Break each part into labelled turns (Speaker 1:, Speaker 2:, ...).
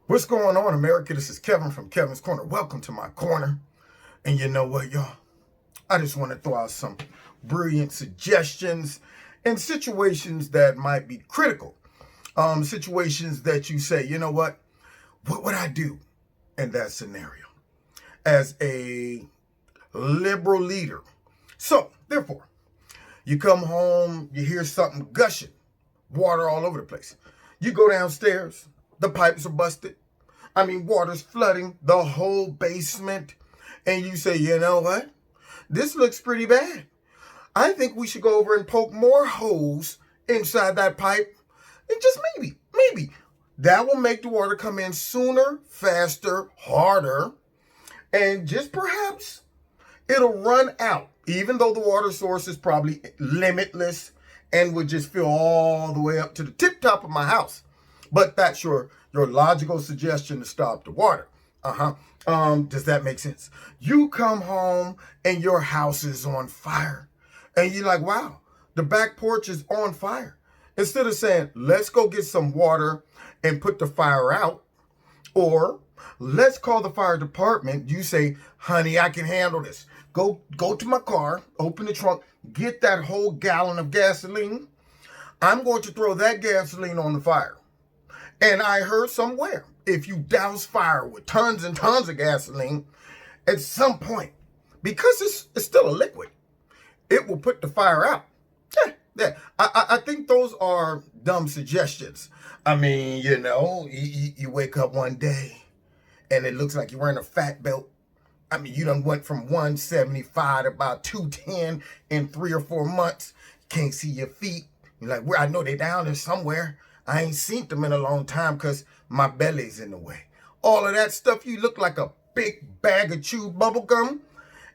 Speaker 1: What's going on, America? This is Kevin from Kevin's Corner. Welcome to my corner. And you know what, y'all? I just want to throw out some brilliant suggestions and situations that might be critical. Situations that you say, you know what would I do in that scenario as a liberal leader? So, therefore, you come home, you hear something gushing, water all over the place. You go downstairs, the pipes are busted. Water's flooding the whole basement. And you say, you know what? This looks pretty bad. I think we should go over and poke more holes inside that pipe. And just maybe, that will make the water come in sooner, faster, harder. And just perhaps it'll run out, even though the water source is probably limitless and would just fill all the way up to the tip top of my house. But that's your logical suggestion to stop the water. Does that make sense? You come home and your house is on fire. And you're like, wow, the back porch is on fire. Instead of saying, let's go get some water and put the fire out, or let's call the fire department, you say, honey, I can handle this. Go to my car, open the trunk, get that whole gallon of gasoline. I'm going to throw that gasoline on the fire. And I heard somewhere, if you douse fire with tons and tons of gasoline, at some point, because it's still a liquid, it will put the fire out. Yeah. I think those are dumb suggestions. You wake up one day and it looks like you're wearing a fat belt. You done went from 175 to about 210 in 3 or 4 months. Can't see your feet. You're like, I know they down there somewhere. I ain't seen them in a long time because my belly's in the way. All of that stuff, you look like a big bag of chewed bubble gum.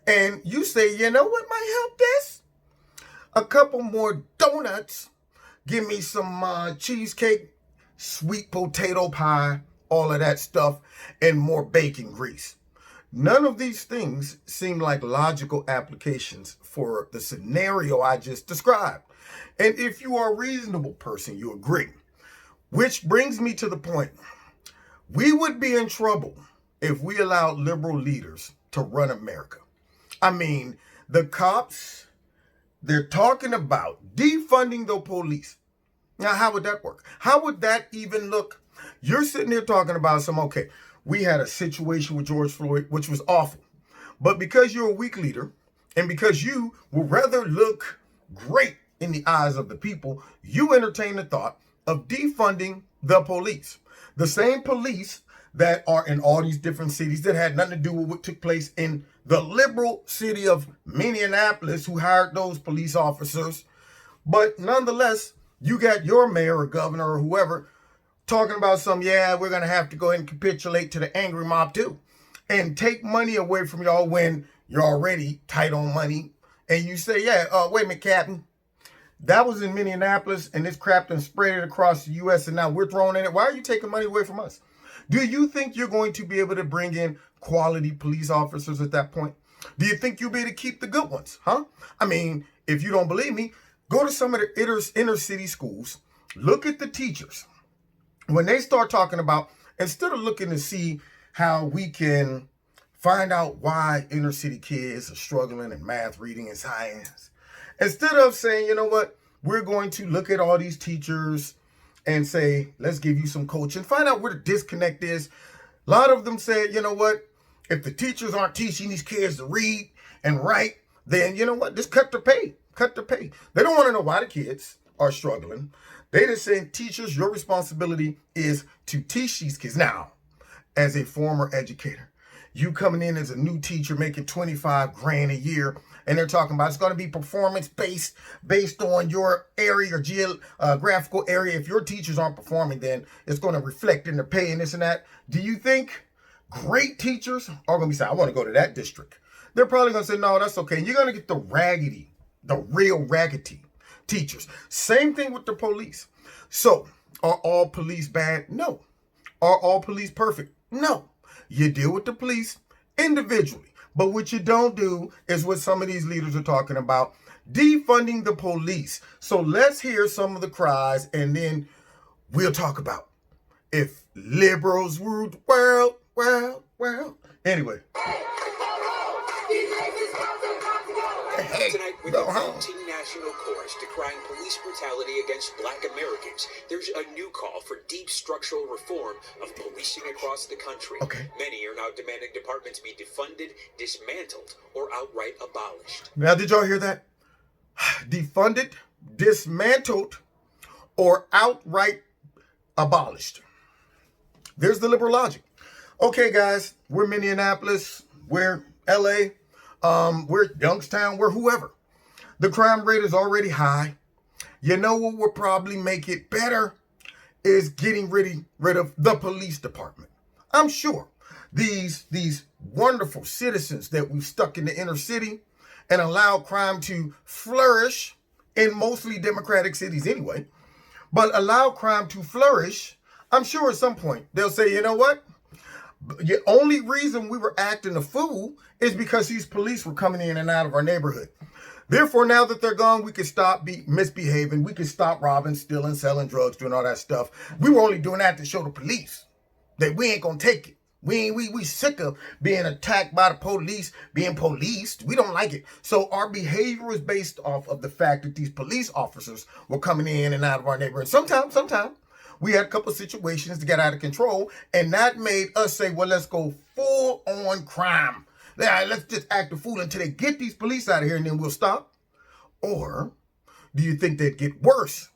Speaker 1: And you say, you know what might help this? A couple more donuts. Give me some cheesecake, sweet potato pie, all of that stuff, and more bacon grease. None of these things seem like logical applications for the scenario I just described. And if you are a reasonable person, you agree. Which brings me to the point. We would be in trouble if we allowed liberal leaders to run America. The cops, they're talking about defunding the police. Now, how would that work? How would that even look? You're sitting there talking about we had a situation with George Floyd, which was awful. But because you're a weak leader and because you would rather look great in the eyes of the people, you entertain the thought of defunding the police. The same police that are in all these different cities that had nothing to do with what took place in the liberal city of Minneapolis, who hired those police officers. But nonetheless, you got your mayor or governor or whoever talking about we're going to have to go ahead and capitulate to the angry mob too and take money away from y'all when you're already tight on money. And you say, wait a minute, Captain. That was in Minneapolis, and this crap done spread it across the U.S., and now we're throwing in it. Why are you taking money away from us? Do you think you're going to be able to bring in quality police officers at that point? Do you think you'll be able to keep the good ones, huh? If you don't believe me, go to some of the inner city schools, look at the teachers. When they start talking about, instead of looking to see how we can find out why inner city kids are struggling in math, reading, and science, instead of saying, you know what, we're going to look at all these teachers and say, let's give you some coaching, find out where the disconnect is. A lot of them said, you know what, if the teachers aren't teaching these kids to read and write, then you know what, just cut the pay. They don't want to know why the kids are struggling. They just saying, teachers, your responsibility is to teach these kids. Now, as a former educator, you coming in as a new teacher making $25,000 a year, and they're talking about it's going to be performance-based based on your area or geographical area. If your teachers aren't performing, then it's going to reflect in their pay and this and that. Do you think great teachers are going to be saying, I want to go to that district? They're probably going to say, no, that's okay. And you're going to get the real raggedy teachers. Same thing with the police. So, are all police bad? No. Are all police perfect? No. You deal with the police individually. But what you don't do is what some of these leaders are talking about, defunding the police. So let's hear some of the cries and then we'll talk about If liberals ruled the world, Anyway. Hey,
Speaker 2: tonight, with the 14 national chorus decrying police brutality against Black Americans, there's a new call for deep structural reform of policing across the country.
Speaker 1: Okay.
Speaker 2: Many are now demanding departments be defunded, dismantled, or outright abolished.
Speaker 1: Now, did y'all hear that? Defunded, dismantled, or outright abolished. There's the liberal logic. Okay, guys, we're Minneapolis, we're LA, we're Youngstown, we're whoever. The crime rate is already high. You know what will probably make it better is getting rid of the police department. I'm sure these wonderful citizens that we've stuck in the inner city and allowed crime to flourish in mostly democratic cities anyway, but allow crime to flourish, I'm sure at some point they'll say, you know what? The only reason we were acting a fool is because these police were coming in and out of our neighborhood. Therefore, now that they're gone, we can stop misbehaving. We can stop robbing, stealing, selling drugs, doing all that stuff. We were only doing that to show the police that we ain't gonna take it. We sick of being attacked by the police, being policed. We don't like it. So our behavior is based off of the fact that these police officers were coming in and out of our neighborhood. Sometimes we had a couple of situations to get out of control, and that made us say, well, let's go full on crime. Let's just act a fool until they get these police out of here, and then we'll stop. Or do you think they'd get worse?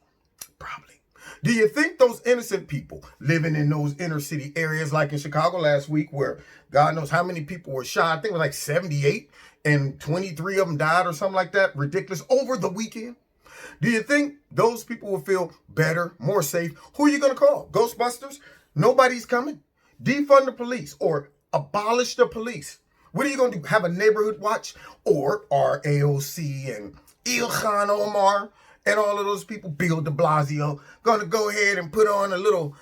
Speaker 1: Probably. Do you think those innocent people living in those inner city areas, like in Chicago last week, where God knows how many people were shot, I think it was like 78, and 23 of them died or something like that, ridiculous, over the weekend? Do you think those people will feel better, more safe? Who are you going to call? Ghostbusters? Nobody's coming. Defund the police or abolish the police. What are you going to do? Have a neighborhood watch? Or are AOC and Ilhan Omar and all of those people, Bill de Blasio, going to go ahead and put on a little,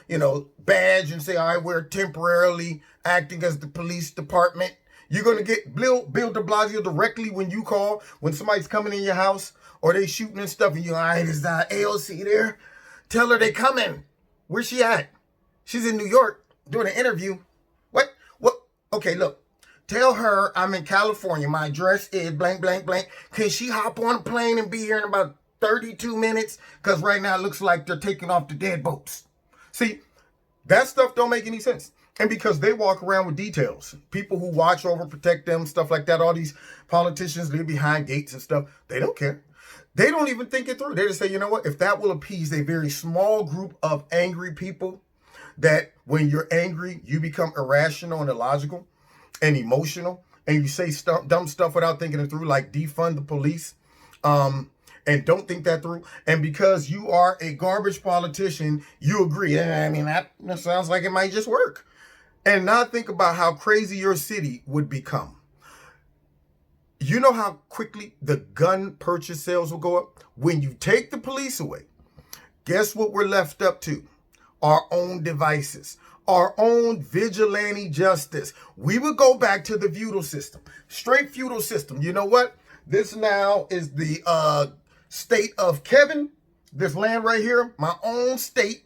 Speaker 1: badge and say, all right, we're temporarily acting as the police department? You're going to get Bill de Blasio directly when you call, when somebody's coming in your house or they shooting and stuff, and you're, all right, is AOC there? Tell her they coming. Where's she at? She's in New York doing an interview. What? Okay, look. Tell her I'm in California. My address is blank, blank, blank. Can she hop on a plane and be here in about 32 minutes? Because right now it looks like they're taking off the dead boats. See, that stuff don't make any sense. And because they walk around with details, people who watch over, protect them, stuff like that, all these politicians live behind gates and stuff, they don't care. They don't even think it through. They just say, you know what? If that will appease a very small group of angry people, that when you're angry, you become irrational and illogical and emotional, and you say dumb stuff without thinking it through, like defund the police, and don't think that through. And because you are a garbage politician, you agree. I mean, that sounds like it might just work. And not think about how crazy your city would become. You know how quickly the gun purchase sales will go up? When you take the police away, guess what we're left up to? Our own devices, our own vigilante justice. We would go back to the feudal system, straight feudal system. You know what? This now is the state of Kevin. This land right here, my own state.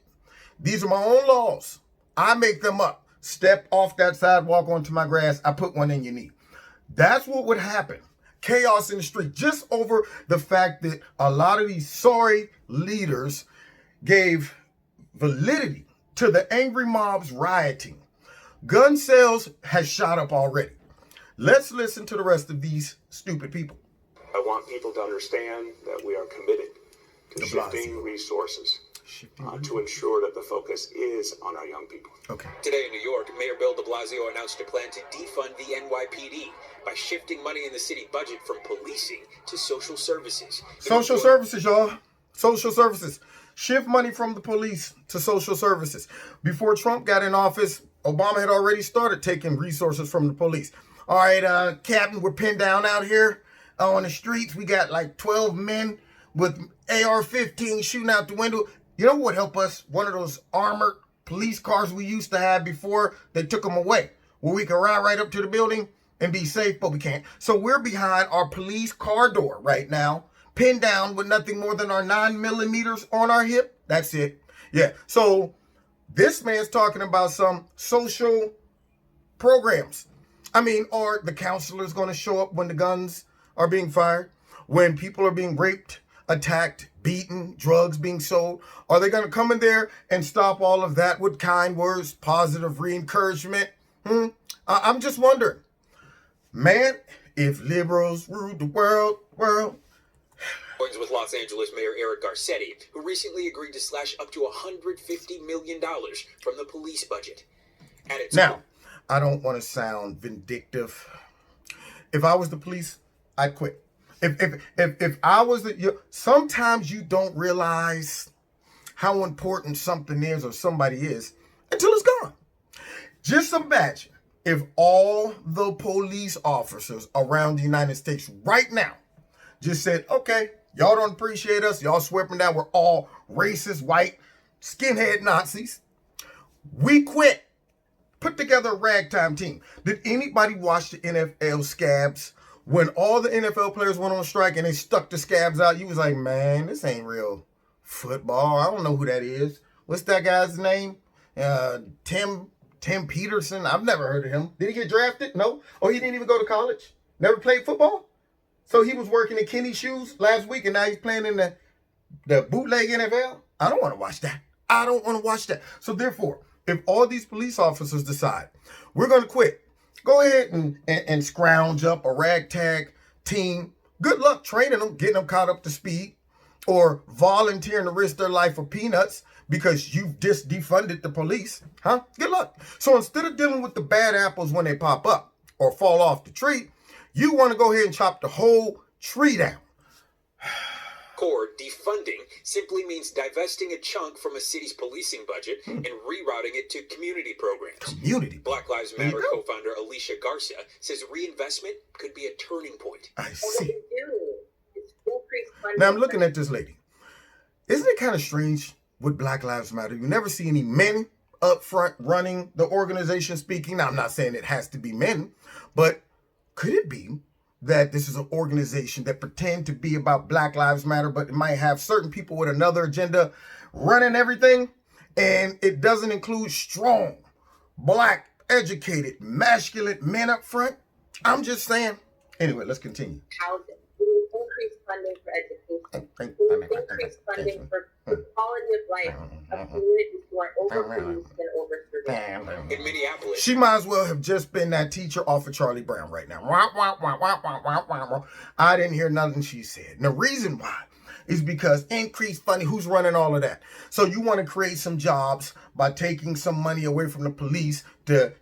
Speaker 1: These are my own laws. I make them up. Step off that sidewalk onto my grass. I put one in your knee. That's what would happen. Chaos in the street, just over the fact that a lot of these sorry leaders gave validity to the angry mobs rioting. Gun sales has shot up already. Let's listen to the rest of these stupid people.
Speaker 3: I want people to understand that we are committed to shifting resources to ensure that the focus is on our young people.
Speaker 1: Okay.
Speaker 2: Today in New York, Mayor Bill de Blasio announced a plan to defund the NYPD by shifting money in the city budget from policing to social services.
Speaker 1: Social services, y'all. Social services. Shift money from the police to social services. Before Trump got in office, Obama had already started taking resources from the police. All right, Captain, we're pinned down out here on the streets. We got like 12 men with AR-15 shooting out the window. You know what would help us? One of those armored police cars we used to have before they took them away, where we can ride right up to the building and be safe, but we can't. So we're behind our police car door right now, pinned down with nothing more than our 9 millimeters on our hip. That's it. Yeah. So This man's talking about some social programs. I mean, are the counselors going to show up when the guns are being fired? When people are being raped, attacked, beaten, drugs being sold? Are they going to come in there and stop all of that with kind words, positive re-encouragement? I'm just wondering. Man, if liberals ruled the world.
Speaker 2: With Los Angeles Mayor Eric Garcetti, who recently agreed to slash up to $150 million from the police budget.
Speaker 1: Now, I don't want to sound vindictive. If I was the police, I'd quit. If I was sometimes you don't realize how important something is or somebody is until it's gone. Just imagine if all the police officers around the United States right now just said, okay, y'all don't appreciate us. Y'all sweeping down. We're all racist, white, skinhead Nazis. We quit. Put together a ragtime team. Did anybody watch the NFL scabs? When all the NFL players went on strike and they stuck the scabs out, you was like, man, this ain't real football. I don't know who that is. What's that guy's name? Tim Peterson. I've never heard of him. Did he get drafted? No. Oh, he didn't even go to college? Never played football? So he was working in Kenny's shoes last week and now he's playing in the bootleg NFL? I don't want to watch that. I don't want to watch that. So therefore, if all these police officers decide, we're going to quit, go ahead and scrounge up a ragtag team. Good luck training them, getting them caught up to speed, or volunteering to risk their life for peanuts because you've just defunded the police. Good luck. So instead of dealing with the bad apples when they pop up or fall off the tree, you want to go ahead and chop the whole tree down.
Speaker 2: Core defunding simply means divesting a chunk from a city's policing budget and rerouting it to community programs. Black Lives Matter co-founder Alicia Garcia says reinvestment could be a turning point.
Speaker 1: I see. Now I'm looking at this lady. Isn't it kind of strange with Black Lives Matter? You never see any men up front running the organization speaking. Now I'm not saying it has to be men, but could it be that this is an organization that pretend to be about Black Lives Matter, but it might have certain people with another agenda running everything, and it doesn't include strong, black, educated, masculine men up front? I'm just saying. Anyway, let's continue.
Speaker 4: Housing. We will increase funding for education. We will increase funding for the quality of life of communities who are overpoliced and overserved.
Speaker 2: In Minneapolis,
Speaker 1: she might as well have just been that teacher off of Charlie Brown right now. I didn't hear nothing she said. And the reason why is because increased funding, who's running all of that? So you want to create some jobs by taking some money away from the police to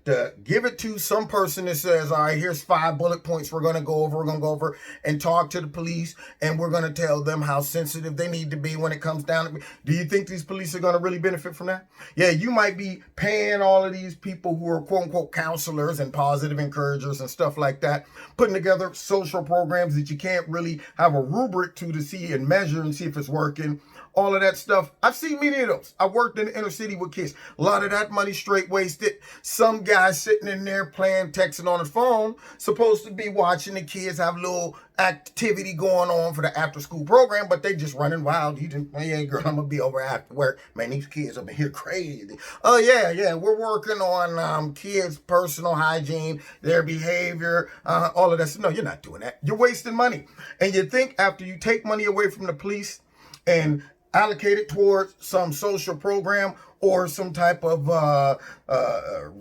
Speaker 1: give it to some person that says, all right, here's 5 bullet points we're going to go over and talk to the police, and we're going to tell them how sensitive they need to be when it comes down to. Do you think these police are going to really benefit from that? Yeah, you might be paying all of these people who are quote unquote counselors and positive encouragers and stuff like that, putting together social programs that you can't really have a rubric to see and measure and see if it's working. All of that stuff. I've seen many of those. I worked in the inner city with kids. A lot of that money straight wasted. Some guy sitting in there playing, texting on his phone, supposed to be watching the kids have a little activity going on for the after school program, but they just running wild. You didn't, yeah, girl, I'm gonna be over after work. Man, these kids up in here crazy. Oh yeah, we're working on kids' personal hygiene, their behavior, all of that. So, no, you're not doing that. You're wasting money. And you think after you take money away from the police and allocate it towards some social program or some type of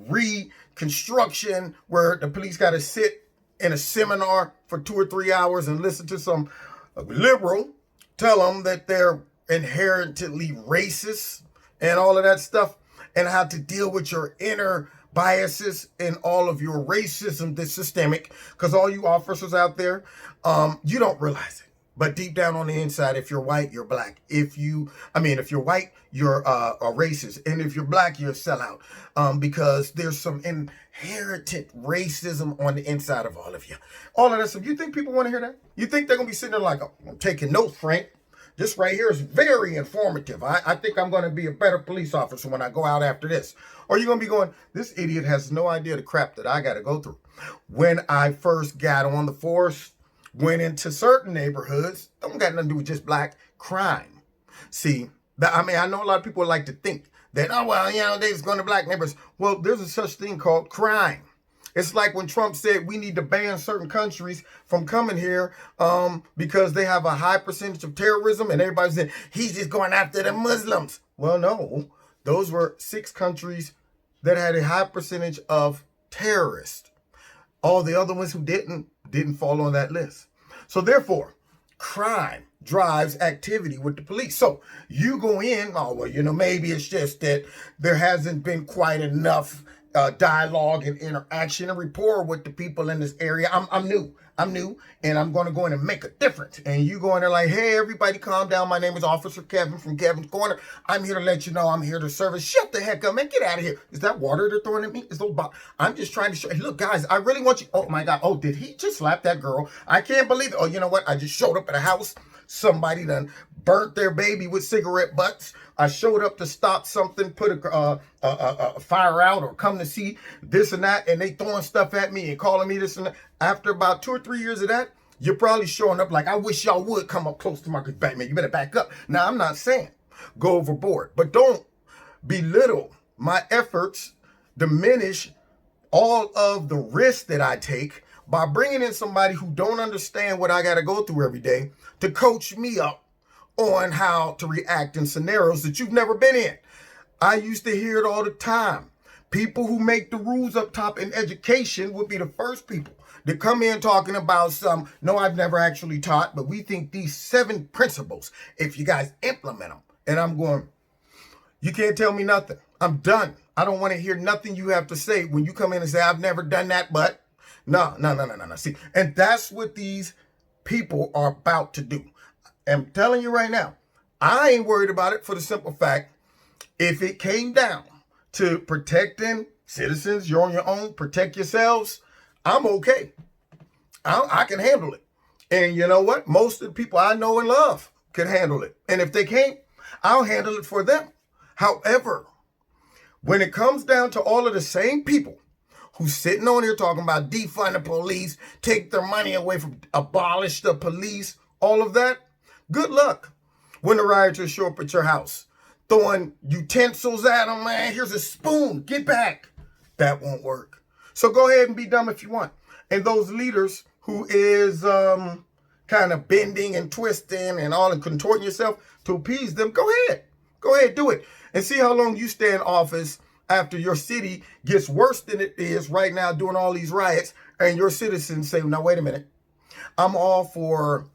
Speaker 1: reconstruction where the police got to sit in a seminar for 2 or 3 hours and listen to some liberal tell them that they're inherently racist and all of that stuff, and how to deal with your inner biases and all of your racism that's systemic, because all you officers out there, you don't realize it. But deep down on the inside, if you're white, you're black. If you're white, you're a racist. And if you're black, you're a sellout. Because there's some inherited racism on the inside of all of you. All of that stuff. You think people want to hear that? You think they're going to be sitting there like, oh, I'm taking notes, Frank. This right here is very informative. I think I'm going to be a better police officer when I go out after this. Or you're going to be going, this idiot has no idea the crap that I got to go through. When I first got on the force, went into certain neighborhoods, don't got nothing to do with just black crime. See, I know a lot of people like to think that, oh, well, you know, they're just going to black neighbors. Well, there's a such thing called crime. It's like when Trump said we need to ban certain countries from coming here because they have a high percentage of terrorism, and everybody said he's just going after the Muslims. Well, no, those were 6 countries that had a high percentage of terrorists. All the other ones who didn't fall on that list. So therefore, crime drives activity with the police. So you go in, oh, well, you know, maybe it's just that there hasn't been quite enough dialogue and interaction and rapport with the people in this area. I'm new, and I'm going to go in and make a difference. And you go in there like, hey, everybody calm down. My name is Officer Kevin from Kevin's Corner. I'm here to let you know I'm here to service. Shut the heck up, man. Get out of here. Is that water they're throwing at me? Is those I'm just trying to show. Hey, look, guys, I really want you. Oh, my God. Oh, did he just slap that girl? I can't believe it. Oh, you know what? I just showed up at a house. Somebody done burnt their baby with cigarette butts. I showed up to stop something, put a fire out, or come to see this and that, and they throwing stuff at me and calling me this and that. After about 2 or 3 years of that, you're probably showing up like, I wish y'all would come up close to my Batman. You better back up. Now, I'm not saying go overboard, but don't belittle my efforts, diminish all of the risks that I take by bringing in somebody who don't understand what I got to go through every day to coach me up on how to react in scenarios that you've never been in. I used to hear it all the time. People who make the rules up top in education would be the first people to come in talking about some, no, I've never actually taught, but we think these 7 principles, if you guys implement them. And I'm going, you can't tell me nothing. I'm done. I don't want to hear nothing you have to say when you come in and say, I've never done that, but no. See, and that's what these people are about to do. I'm telling you right now, I ain't worried about it for the simple fact, if it came down to protecting citizens, you're on your own, protect yourselves, I'm okay. I can handle it. And you know what? Most of the people I know and love can handle it. And if they can't, I'll handle it for them. However, when it comes down to all of the same people who's sitting on here talking about defund the police, take their money away from, abolish the police, all of that, good luck when the rioters show up at your house, throwing utensils at them, man, here's a spoon, get back. That won't work. So go ahead and be dumb if you want. And those leaders who is kind of bending and twisting and all and contorting yourself to appease them, go ahead. Go ahead, do it. And see how long you stay in office after your city gets worse than it is right now doing all these riots, and your citizens say, now, wait a minute. I'm all for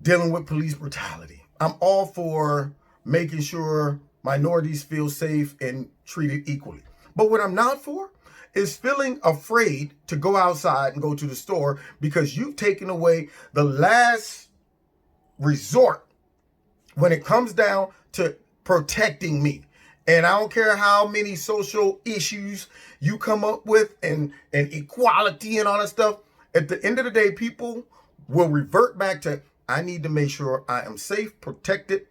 Speaker 1: dealing with police brutality. I'm all for making sure minorities feel safe and treated equally. But what I'm not for is feeling afraid to go outside and go to the store because you've taken away the last resort when it comes down to protecting me. And I don't care how many social issues you come up with and equality and all that stuff. At the end of the day, people will revert back to, I need to make sure I am safe, protected,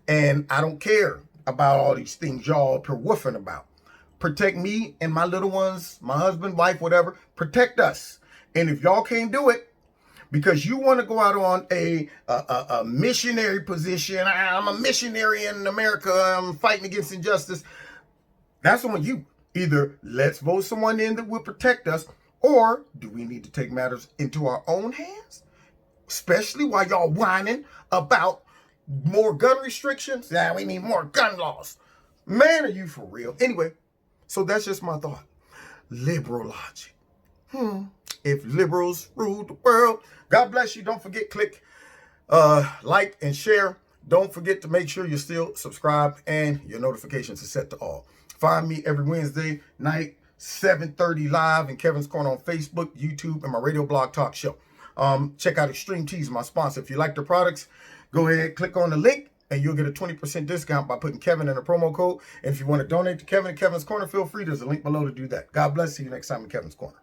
Speaker 1: and I don't care about all these things y'all are woofing about. Protect me and my little ones, my husband, wife, whatever. Protect us. And if y'all can't do it because you want to go out on a missionary position, I'm a missionary in America, I'm fighting against injustice, that's on you. Either let's vote someone in that will protect us, or do we need to take matters into our own hands? Especially while y'all whining about more gun restrictions. Yeah, we need more gun laws. Man, are you for real? Anyway, so that's just my thought. Liberal logic. If liberals ruled the world. God bless you. Don't forget, click like and share. Don't forget to make sure you're still subscribed and your notifications are set to all. Find me every Wednesday night, 7:30 live in Kevin's Corner on Facebook, YouTube, and my radio blog talk show. Check out Extreme Teas, my sponsor. If you like their products, go ahead, click on the link, and you'll get a 20% discount by putting Kevin in a promo code. And if you want to donate to Kevin and Kevin's Corner, feel free. There's a link below to do that. God bless. See you next time in Kevin's Corner.